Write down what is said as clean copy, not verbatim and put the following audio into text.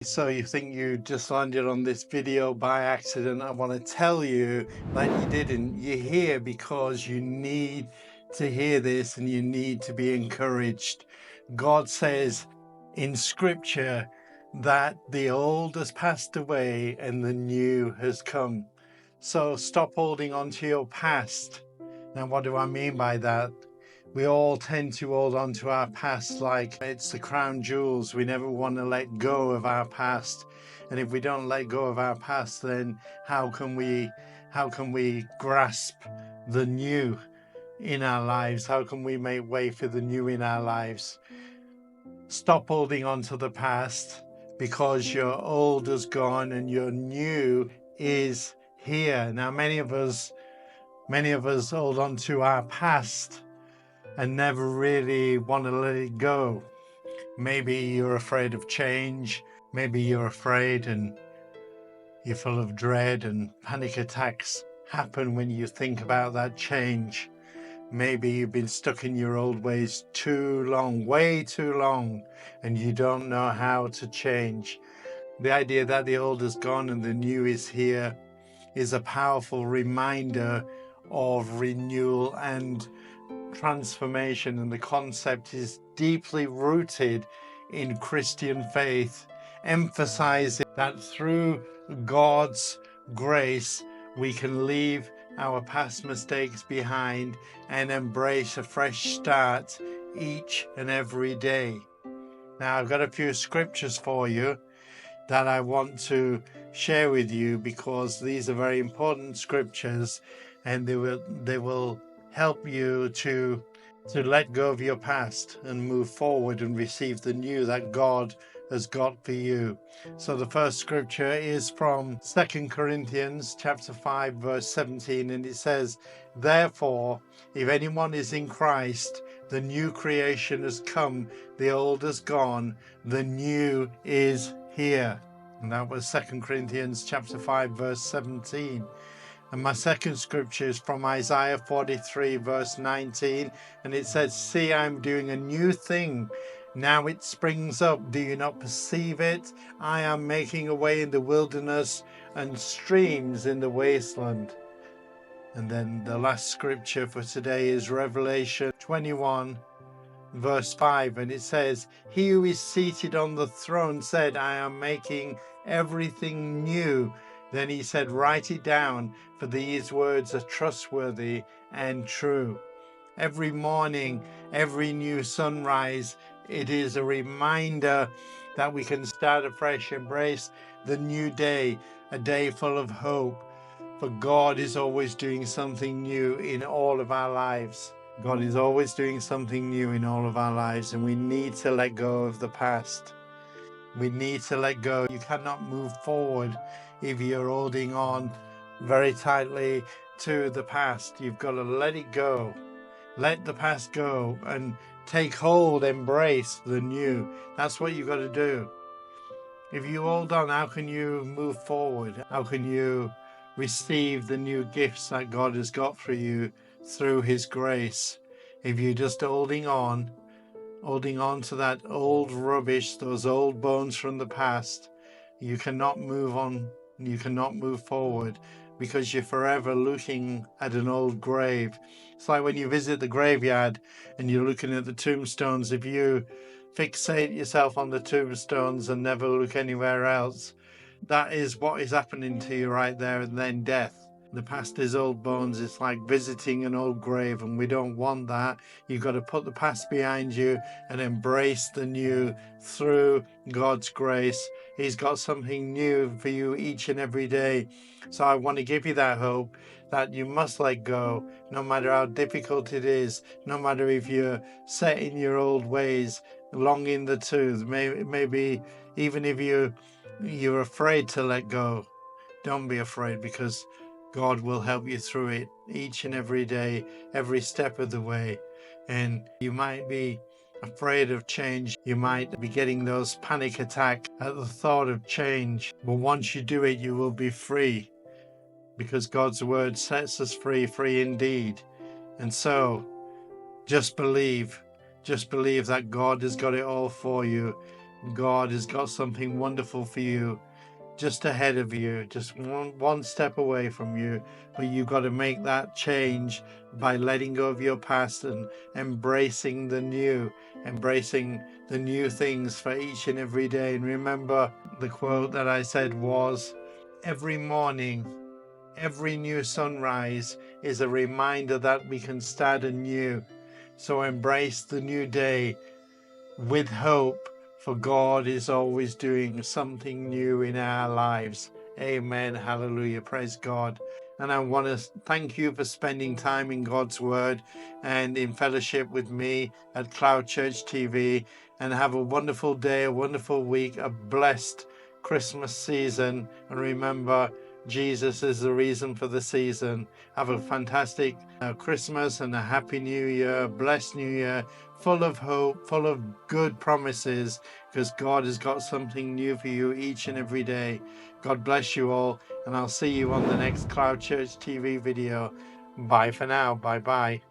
So you think you just landed on this video by accident? I want to tell you that you didn't. You're here because you need to hear this and you need to be encouraged. God says in scripture that the old has passed away and the new has come. So stop holding on to your past. Now, what do I mean by that? We all tend to hold on to our past like it's the crown jewels. We never want to let go of our past. And if we don't let go of our past, then how can we grasp the new in our lives? How can we make way for the new in our lives? Stop holding on to the past, because your old is gone and your new is here. Now, many of us hold on to our past and never really want to let it go. Maybe you're afraid of change. Maybe you're afraid and you're full of dread, and panic attacks happen when you think about that change. Maybe you've been stuck in your old ways too long, way too long, and you don't know how to change. The idea that the old is gone and the new is here is a powerful reminder of renewal and transformation, and the concept is deeply rooted in Christian faith, emphasizing that through God's grace we can leave our past mistakes behind and embrace a fresh start each and every day. Now, I've got a few scriptures for you that I want to share with you, because these are very important scriptures and they will help you to let go of your past and move forward and receive the new that God has got for you. So the first scripture is from 2 Corinthians chapter 5 verse 17, and it says, "Therefore, if anyone is in Christ, the new creation has come, the old is gone, the new is here." And that was 2 Corinthians chapter 5 verse 17. And my second scripture is from Isaiah 43 verse 19, and it says, "See, I'm doing a new thing. Now it springs up. Do you not perceive it? I am making a way in the wilderness and streams in the wasteland." And then the last scripture for today is Revelation 21 verse 5, and it says, "He who is seated on the throne said, I am making everything new." Then he said, "Write it down, for these words are trustworthy and true." Every morning, every new sunrise, it is a reminder that we can start afresh, embrace the new day, a day full of hope. For God is always doing something new in all of our lives. God is always doing something new in all of our lives, and we need to let go of the past. We need to let go. You cannot move forward if you're holding on very tightly to the past. You've got to let it go. Let the past go and take hold, embrace the new. That's what you've got to do. If you hold on, how can you move forward? How can you receive the new gifts that God has got for you through His grace? If you're just holding on to that old rubbish, those old bones from the past, you cannot move on, you cannot move forward, because you're forever looking at an old grave. It's like when you visit the graveyard and you're looking at the tombstones. If you fixate yourself on the tombstones and never look anywhere else, that is what is happening to you right there and then, death. The past is old bones. It's like visiting an old grave, and we don't want that. You've got to put the past behind you and embrace the new through God's grace. He's got something new for you each and every day. So I want to give you that hope that you must let go, no matter how difficult it is, no matter if you're set in your old ways, long in the tooth, maybe even if you're afraid to let go. Don't be afraid, because God will help you through it each and every day, every step of the way. And you might be afraid of change. You might be getting those panic attacks at the thought of change. But once you do it, you will be free, because God's word sets us free, free indeed. And so just believe that God has got it all for you. God has got something wonderful for you just ahead of you, just one step away from you. But you've got to make that change by letting go of your past and embracing the new things for each and every day. And remember, the quote that I said was, every morning, every new sunrise is a reminder that we can start anew. So embrace the new day with hope, for God is always doing something new in our lives. Amen. Hallelujah. Praise God. And I want to thank you for spending time in God's Word and in fellowship with me at CloudChurch TV. And have a wonderful day, a wonderful week, a blessed Christmas season. And remember, Jesus is the reason for the season. Have a fantastic Christmas and a happy new year, blessed new year, full of hope, full of good promises, because God has got something new for you each and every day. God bless you all, and I'll see you on the next CloudChurch TV video. Bye for now. Bye-bye.